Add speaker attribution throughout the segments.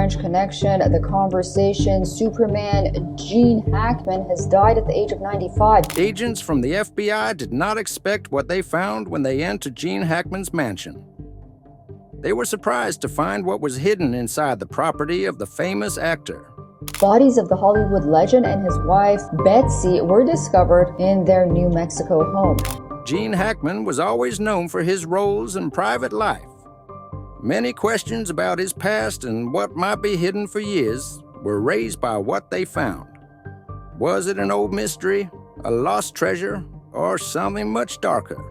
Speaker 1: French Connection, The Conversation, Superman, Gene Hackman has died at the age of 95.
Speaker 2: Agents from the FBI did not expect what they found when they entered Gene Hackman's mansion. They were surprised to find what was hidden inside the property of the famous actor.
Speaker 1: Bodies of the Hollywood legend and his wife, Betsy, were discovered in their New Mexico home.
Speaker 2: Gene Hackman was always known for his roles in private life. Many questions about his past and what might be hidden for years were raised by what they found. Was it an old mystery, a lost treasure, or something much darker?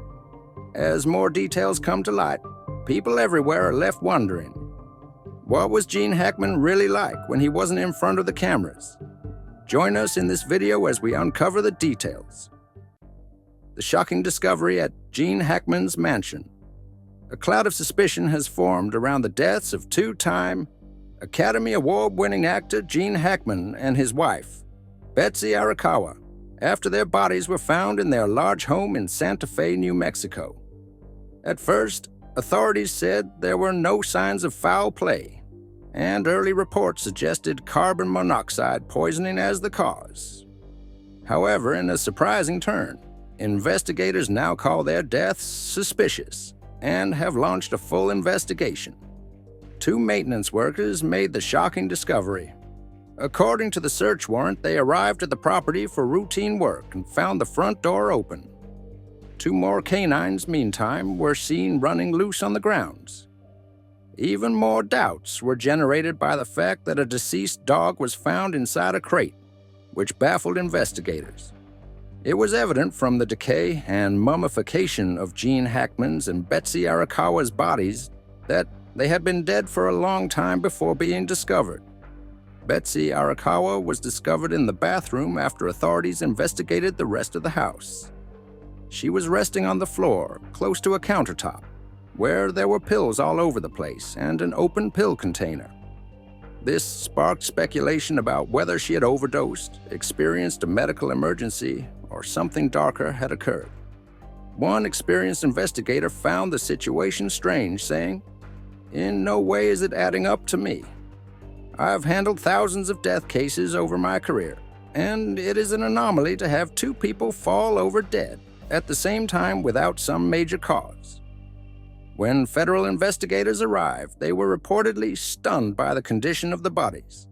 Speaker 2: As more details come to light, people everywhere are left wondering, what was Gene Hackman really like when he wasn't in front of the cameras? Join us in this video as we uncover the details. The shocking discovery at Gene Hackman's mansion. A cloud of suspicion has formed around the deaths of two-time Academy Award-winning actor Gene Hackman and his wife, Betsy Arakawa, after their bodies were found in their large home in Santa Fe, New Mexico. At first, authorities said there were no signs of foul play, and early reports suggested carbon monoxide poisoning as the cause. However, in a surprising turn, investigators now call their deaths suspicious and have launched a full investigation. Two maintenance workers made the shocking discovery. According to the search warrant, they arrived at the property for routine work and found the front door open. Two more canines, meantime, were seen running loose on the grounds. Even more doubts were generated by the fact that a deceased dog was found inside a crate, which baffled investigators. It was evident from the decay and mummification of Gene Hackman's and Betsy Arakawa's bodies that they had been dead for a long time before being discovered. Betsy Arakawa was discovered in the bathroom after authorities investigated the rest of the house. She was resting on the floor, close to a countertop, where there were pills all over the place and an open pill container. This sparked speculation about whether she had overdosed, experienced a medical emergency, or something darker had occurred. One experienced investigator found the situation strange, saying, "In no way is it adding up to me. I've handled thousands of death cases over my career, and it is an anomaly to have two people fall over dead at the same time without some major cause." When federal investigators arrived, they were reportedly stunned by the condition of the bodies.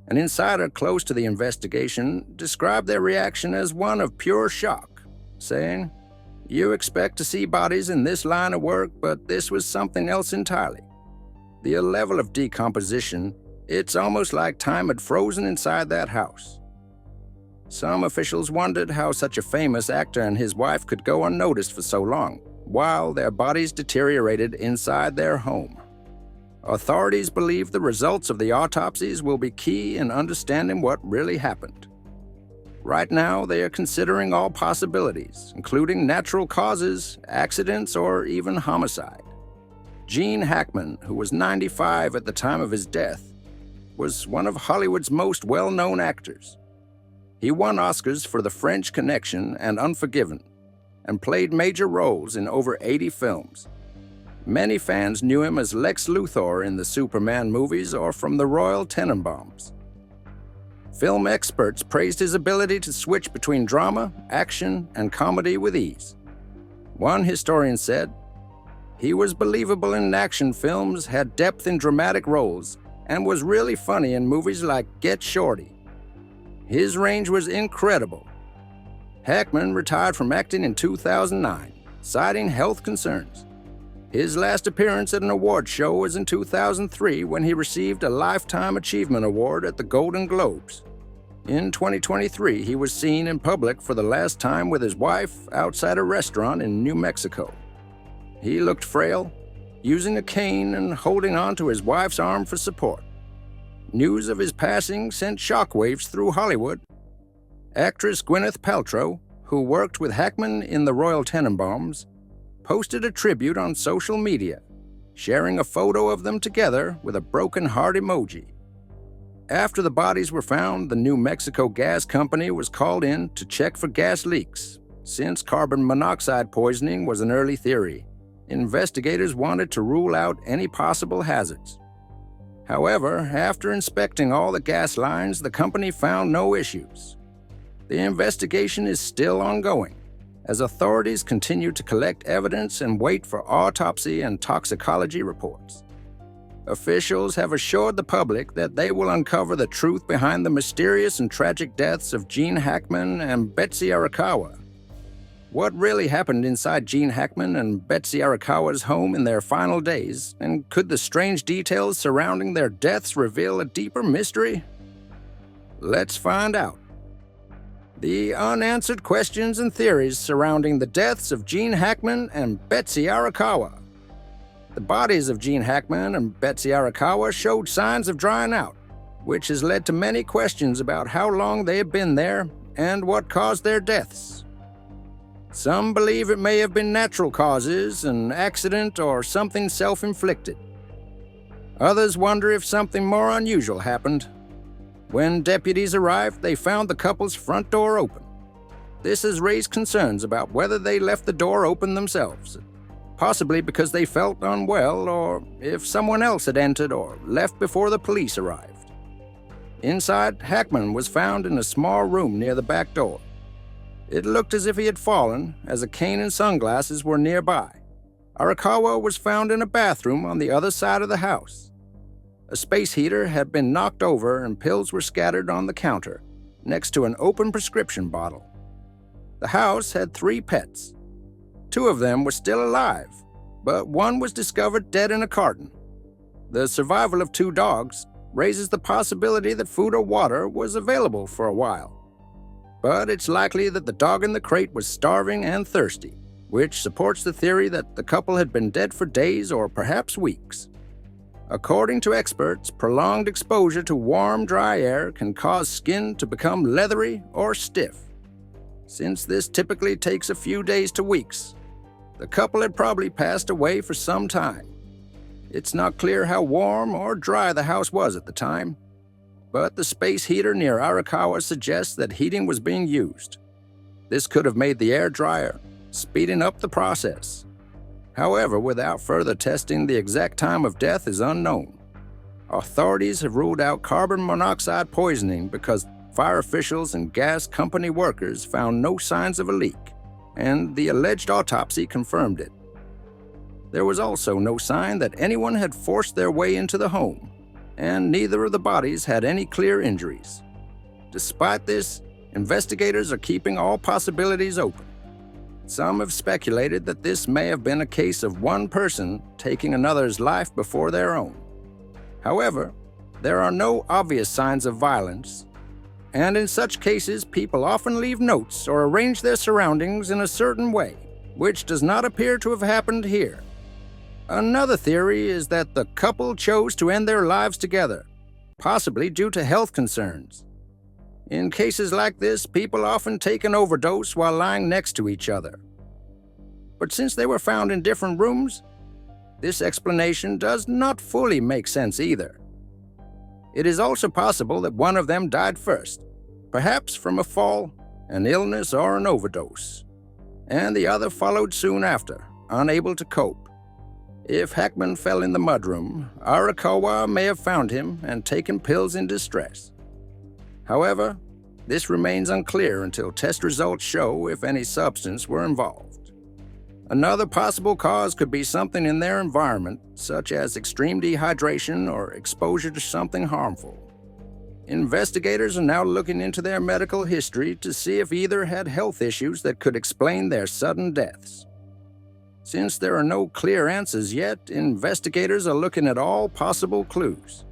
Speaker 2: An insider close to the investigation described their reaction as one of pure shock, saying, "You expect to see bodies in this line of work, but this was something else entirely. The level of decomposition, it's almost like time had frozen inside that house." Some officials wondered how such a famous actor and his wife could go unnoticed for so long, while their bodies deteriorated inside their home. Authorities believe the results of the autopsies will be key in understanding what really happened. Right now, they are considering all possibilities, including natural causes, accidents, or even homicide. Gene Hackman, who was 95 at the time of his death, was one of Hollywood's most well-known actors. He won Oscars for The French Connection and Unforgiven, and played major roles in over 80 films. Many fans knew him as Lex Luthor in the Superman movies or from the Royal Tenenbaums. Film experts praised his ability to switch between drama, action, and comedy with ease. One historian said, "He was believable in action films, had depth in dramatic roles, and was really funny in movies like Get Shorty. His range was incredible." Hackman retired from acting in 2009, citing health concerns. His last appearance at an award show was in 2003 when he received a Lifetime Achievement Award at the Golden Globes. In 2023, he was seen in public for the last time with his wife outside a restaurant in New Mexico. He looked frail, using a cane and holding on to his wife's arm for support. News of his passing sent shockwaves through Hollywood. Actress Gwyneth Paltrow, who worked with Hackman in the Royal Tenenbaums, posted a tribute on social media, sharing a photo of them together with a broken heart emoji. After the bodies were found, the New Mexico Gas Company was called in to check for gas leaks. Since carbon monoxide poisoning was an early theory, investigators wanted to rule out any possible hazards. However, after inspecting all the gas lines, the company found no issues. The investigation is still ongoing, as authorities continue to collect evidence and wait for autopsy and toxicology reports. Officials have assured the public that they will uncover the truth behind the mysterious and tragic deaths of Gene Hackman and Betsy Arakawa. What really happened inside Gene Hackman and Betsy Arakawa's home in their final days, and could the strange details surrounding their deaths reveal a deeper mystery? Let's find out. The unanswered questions and theories surrounding the deaths of Gene Hackman and Betsy Arakawa. The bodies of Gene Hackman and Betsy Arakawa showed signs of drying out, which has led to many questions about how long they have been there and what caused their deaths. Some believe it may have been natural causes, an accident, or something self-inflicted. Others wonder if something more unusual happened. When deputies arrived, they found the couple's front door open. This has raised concerns about whether they left the door open themselves, possibly because they felt unwell, or if someone else had entered or left before the police arrived. Inside, Hackman was found in a small room near the back door. It looked as if he had fallen, as a cane and sunglasses were nearby. Arakawa was found in a bathroom on the other side of the house. A space heater had been knocked over and pills were scattered on the counter, next to an open prescription bottle. The house had 3 pets. 2 of them were still alive, but one was discovered dead in a carton. The survival of 2 dogs raises the possibility that food or water was available for a while. But it's likely that the dog in the crate was starving and thirsty, which supports the theory that the couple had been dead for days or perhaps weeks. According to experts, prolonged exposure to warm, dry air can cause skin to become leathery or stiff. Since this typically takes a few days to weeks, the couple had probably passed away for some time. It's not clear how warm or dry the house was at the time, but the space heater near Arakawa suggests that heating was being used. This could have made the air drier, speeding up the process. However, without further testing, the exact time of death is unknown. Authorities have ruled out carbon monoxide poisoning because fire officials and gas company workers found no signs of a leak, and the alleged autopsy confirmed it. There was also no sign that anyone had forced their way into the home, and neither of the bodies had any clear injuries. Despite this, investigators are keeping all possibilities open. Some have speculated that this may have been a case of one person taking another's life before their own. However, there are no obvious signs of violence, and in such cases, people often leave notes or arrange their surroundings in a certain way, which does not appear to have happened here. Another theory is that the couple chose to end their lives together, possibly due to health concerns. In cases like this, people often take an overdose while lying next to each other. But since they were found in different rooms, this explanation does not fully make sense either. It is also possible that one of them died first, perhaps from a fall, an illness, or an overdose, and the other followed soon after, unable to cope. If Hackman fell in the mudroom, Arakawa may have found him and taken pills in distress. However, this remains unclear until test results show if any substance were involved. Another possible cause could be something in their environment, such as extreme dehydration or exposure to something harmful. Investigators are now looking into their medical history to see if either had health issues that could explain their sudden deaths. Since there are no clear answers yet, investigators are looking at all possible clues.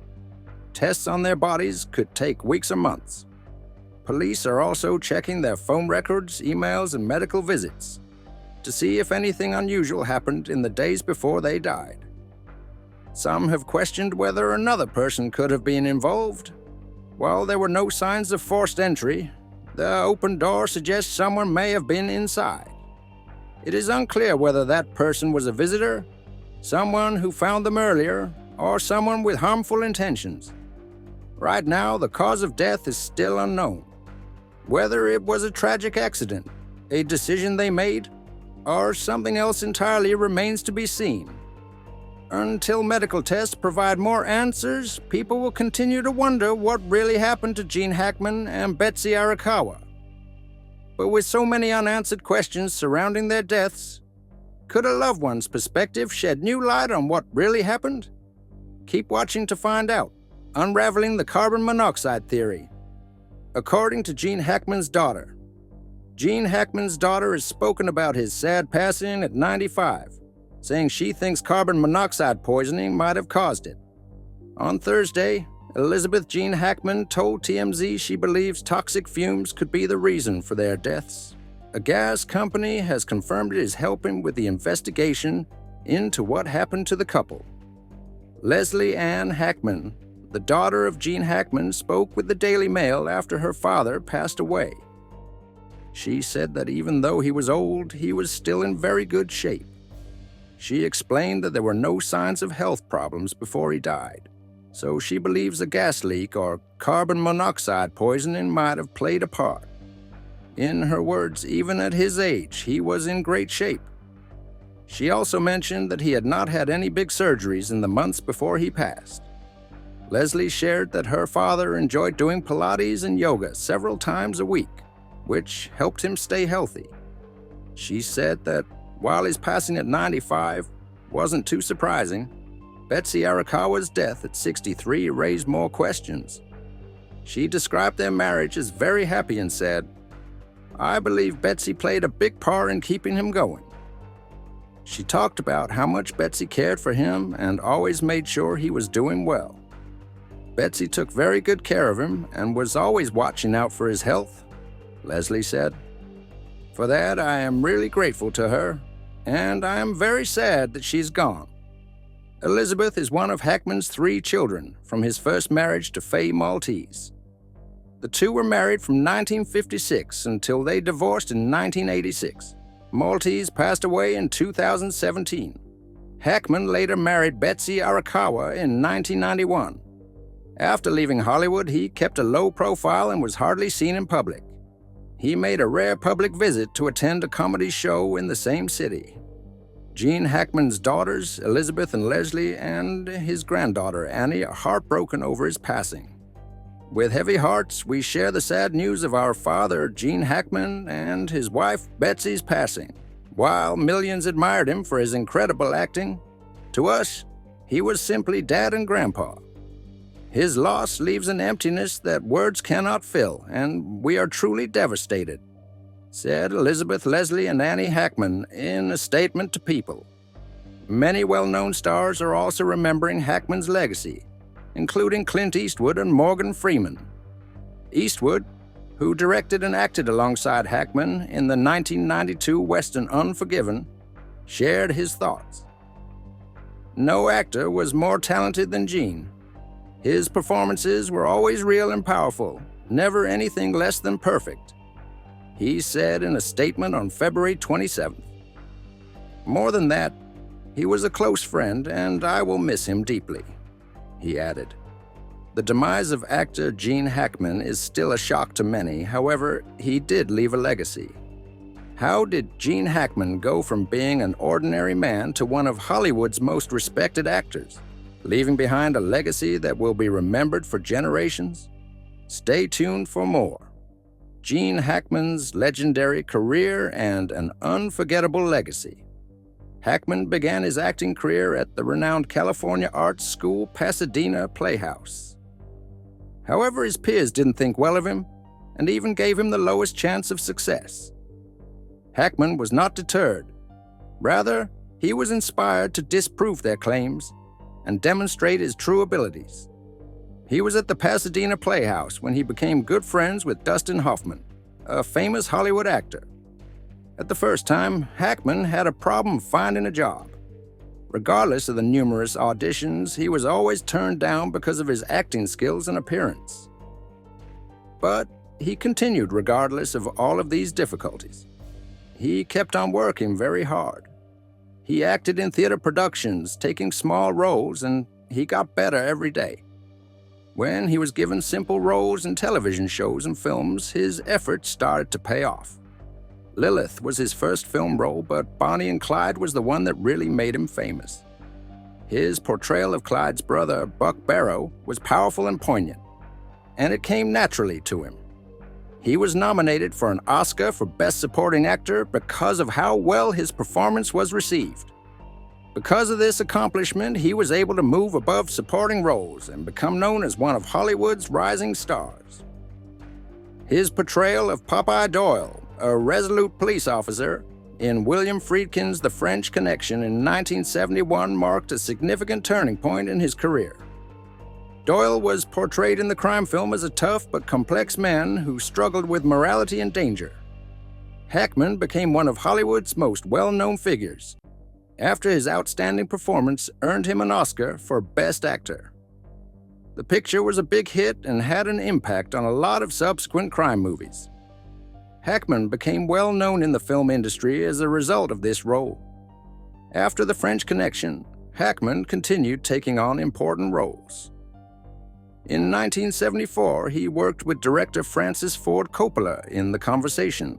Speaker 2: Tests on their bodies could take weeks or months. Police are also checking their phone records, emails, and medical visits to see if anything unusual happened in the days before they died. Some have questioned whether another person could have been involved. While there were no signs of forced entry, the open door suggests someone may have been inside. It is unclear whether that person was a visitor, someone who found them earlier, or someone with harmful intentions. Right now, the cause of death is still unknown. Whether it was a tragic accident, a decision they made, or something else entirely remains to be seen. until medical tests provide more answers, people will continue to wonder what really happened to Gene Hackman and Betsy Arakawa. But with so many unanswered questions surrounding their deaths, could a loved one's perspective shed new light on what really happened? Keep watching to find out. Unraveling the carbon monoxide theory. According to Gene Hackman's daughter, Gene Hackman's daughter has spoken about his sad passing at 95, saying she thinks carbon monoxide poisoning might have caused it. On Thursday, Elizabeth Gene Hackman told TMZ she believes toxic fumes could be the reason for their deaths. A gas company has confirmed it is helping with the investigation into what happened to the couple. Leslie Ann Hackman, the daughter of Gene Hackman, spoke with the Daily Mail after her father passed away. She said that even though he was old, he was still in very good shape. She explained that there were no signs of health problems before he died, so she believes a gas leak or carbon monoxide poisoning might have played a part. In her words, even at his age, he was in great shape. She also mentioned that he had not had any big surgeries in the months before he passed. Leslie shared that her father enjoyed doing Pilates and yoga several times a week, which helped him stay healthy. She said that while his passing at 95 wasn't too surprising, Betsy Arakawa's death at 63 raised more questions. She described their marriage as very happy and said, "I believe Betsy played a big part in keeping him going." She talked about how much Betsy cared for him and always made sure he was doing well. Betsy took very good care of him and was always watching out for his health, Leslie said. For that, I am really grateful to her, and I am very sad that she's gone. Elizabeth is one of Hackman's 3 children from his first marriage to Faye Maltese. The two were married from 1956 until they divorced in 1986. Maltese passed away in 2017. Hackman later married Betsy Arakawa in 1991. After leaving Hollywood, he kept a low profile and was hardly seen in public. He made a rare public visit to attend a comedy show in the same city. Gene Hackman's daughters, Elizabeth and Leslie, and his granddaughter, Annie, are heartbroken over his passing. With heavy hearts, we share the sad news of our father, Gene Hackman, and his wife, Betsy's passing. While millions admired him for his incredible acting, to us, he was simply Dad and Grandpa. His loss leaves an emptiness that words cannot fill, and we are truly devastated, said Elizabeth, Leslie, and Annie Hackman in a statement to People. Many well-known stars are also remembering Hackman's legacy, including Clint Eastwood and Morgan Freeman. Eastwood, who directed and acted alongside Hackman in the 1992 Western Unforgiven, shared his thoughts. No actor was more talented than Gene. His performances were always real and powerful, never anything less than perfect, he said in a statement on February 27th. More than that, he was a close friend, and I will miss him deeply, he added. The demise of actor Gene Hackman is still a shock to many. However, he did leave a legacy. How did Gene Hackman go from being an ordinary man to one of Hollywood's most respected actors, leaving behind a legacy that will be remembered for generations? Stay tuned for more. Gene Hackman's legendary career and an unforgettable legacy. Hackman began his acting career at the renowned California Arts School Pasadena Playhouse. However, his peers didn't think well of him and even gave him the lowest chance of success. Hackman was not deterred. Rather, he was inspired to disprove their claims and demonstrate his true abilities. He was at the Pasadena Playhouse when he became good friends with Dustin Hoffman, a famous Hollywood actor. At the first time, Hackman had a problem finding a job. Regardless of the numerous auditions, he was always turned down because of his acting skills and appearance. But he continued regardless of all of these difficulties. He kept on working very hard. He acted in theater productions, taking small roles, and he got better every day. When he was given simple roles in television shows and films, his efforts started to pay off. Lilith was his first film role, but Bonnie and Clyde was the one that really made him famous. His portrayal of Clyde's brother, Buck Barrow, was powerful and poignant, and it came naturally to him. He was nominated for an Oscar for Best Supporting Actor because of how well his performance was received. Because of this accomplishment, he was able to move above supporting roles and become known as one of Hollywood's rising stars. His portrayal of Popeye Doyle, a resolute police officer, in William Friedkin's The French Connection in 1971 marked a significant turning point in his career. Doyle was portrayed in the crime film as a tough but complex man who struggled with morality and danger. Hackman became one of Hollywood's most well-known figures, after his outstanding performance earned him an Oscar for Best Actor. The picture was a big hit and had an impact on a lot of subsequent crime movies. Hackman became well known in the film industry as a result of this role. After The French Connection, Hackman continued taking on important roles. In 1974, he worked with director Francis Ford Coppola in The Conversation,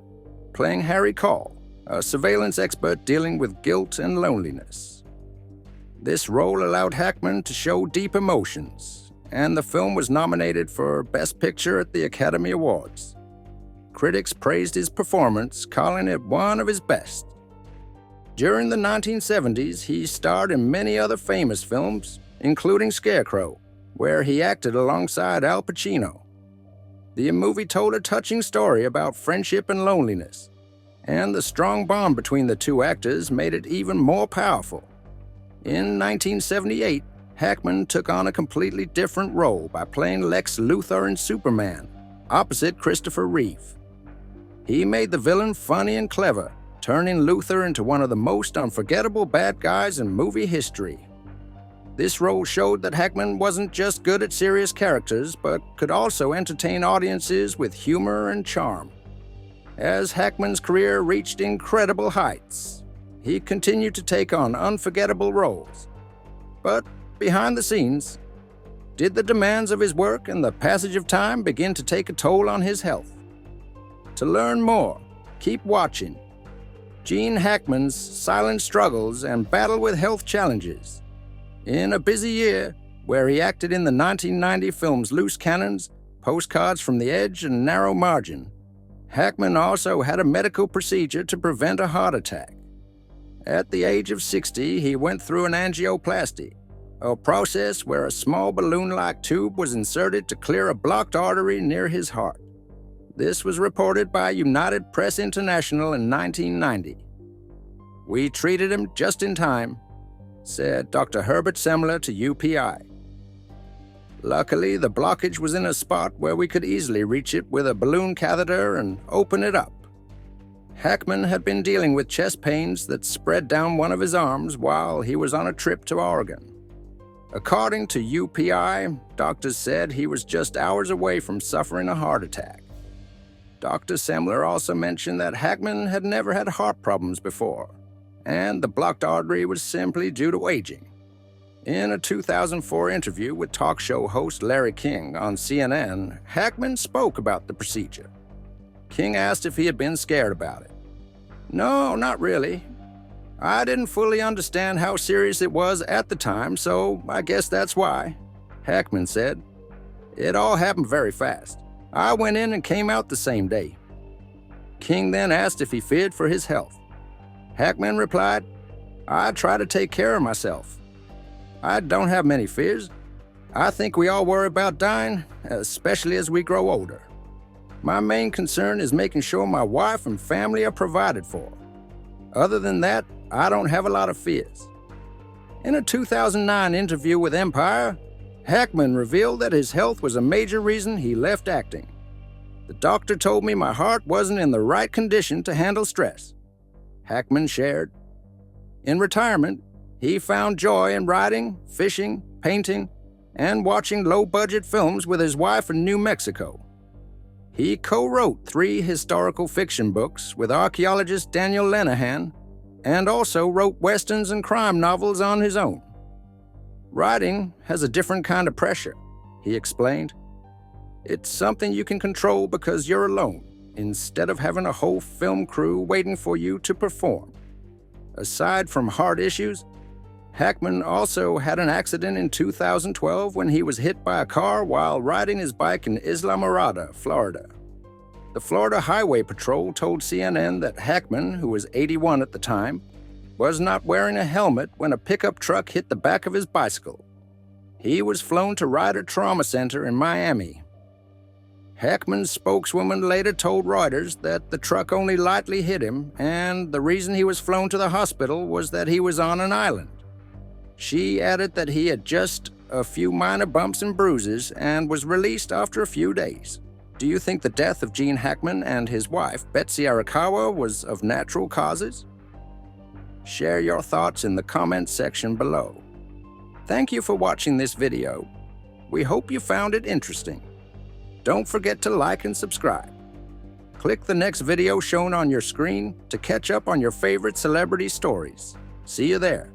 Speaker 2: playing Harry Call, a surveillance expert dealing with guilt and loneliness. This role allowed Hackman to show deep emotions, and the film was nominated for Best Picture at the Academy Awards. Critics praised his performance, calling it one of his best. During the 1970s, he starred in many other famous films, including Scarecrow, where he acted alongside Al Pacino. The movie told a touching story about friendship and loneliness, and the strong bond between the two actors made it even more powerful. In 1978, Hackman took on a completely different role by playing Lex Luthor in Superman, opposite Christopher Reeve. He made the villain funny and clever, turning Luthor into one of the most unforgettable bad guys in movie history. This role showed that Hackman wasn't just good at serious characters, but could also entertain audiences with humor and charm. As Hackman's career reached incredible heights, he continued to take on unforgettable roles. But behind the scenes, did the demands of his work and the passage of time begin to take a toll on his health? To learn more, keep watching Gene Hackman's silent struggles and battle with health challenges. In a busy year, where he acted in the 1990 films Loose Cannons, Postcards from the Edge, and Narrow Margin, Hackman also had a medical procedure to prevent a heart attack. At the age of 60, he went through an angioplasty, a process where a small balloon-like tube was inserted to clear a blocked artery near his heart. This was reported by United Press International in 1990. "We treated him just in time," said Dr. Herbert Semler to UPI. Luckily, the blockage was in a spot where we could easily reach it with a balloon catheter and open it up. Hackman had been dealing with chest pains that spread down one of his arms while he was on a trip to Oregon. According to UPI, doctors said he was just hours away from suffering a heart attack. Dr. Semler also mentioned that Hackman had never had heart problems before, and the blocked artery was simply due to aging. In a 2004 interview with talk show host Larry King on CNN, Hackman spoke about the procedure. King asked if he had been scared about it. "No, not really. I didn't fully understand how serious it was at the time, so I guess that's why," Hackman said. "It all happened very fast. I went in and came out the same day." King then asked if he feared for his health. Hackman replied, "I try to take care of myself. I don't have many fears. I think we all worry about dying, especially as we grow older. My main concern is making sure my wife and family are provided for. Other than that, I don't have a lot of fears." In a 2009 interview with Empire, Hackman revealed that his health was a major reason he left acting. "The doctor told me my heart wasn't in the right condition to handle stress," Hackman shared. In retirement, he found joy in writing, fishing, painting, and watching low-budget films with his wife in New Mexico. He co-wrote 3 historical fiction books with archaeologist Daniel Lenihan, and also wrote westerns and crime novels on his own. "Writing has a different kind of pressure," he explained. "It's something you can control because you're alone, instead of having a whole film crew waiting for you to perform." Aside from heart issues, Hackman also had an accident in 2012 when he was hit by a car while riding his bike in Islamorada, Florida. The Florida Highway Patrol told CNN that Hackman, who was 81 at the time, was not wearing a helmet when a pickup truck hit the back of his bicycle. He was flown to Ryder Trauma Center in Miami. Hackman's spokeswoman later told Reuters that the truck only lightly hit him, and the reason he was flown to the hospital was that he was on an island. She added that he had just a few minor bumps and bruises and was released after a few days. Do you think the death of Gene Hackman and his wife, Betsy Arakawa, was of natural causes? Share your thoughts in the comments section below. Thank you for watching this video. We hope you found it interesting. Don't forget to like and subscribe. Click the next video shown on your screen to catch up on your favorite celebrity stories. See you there.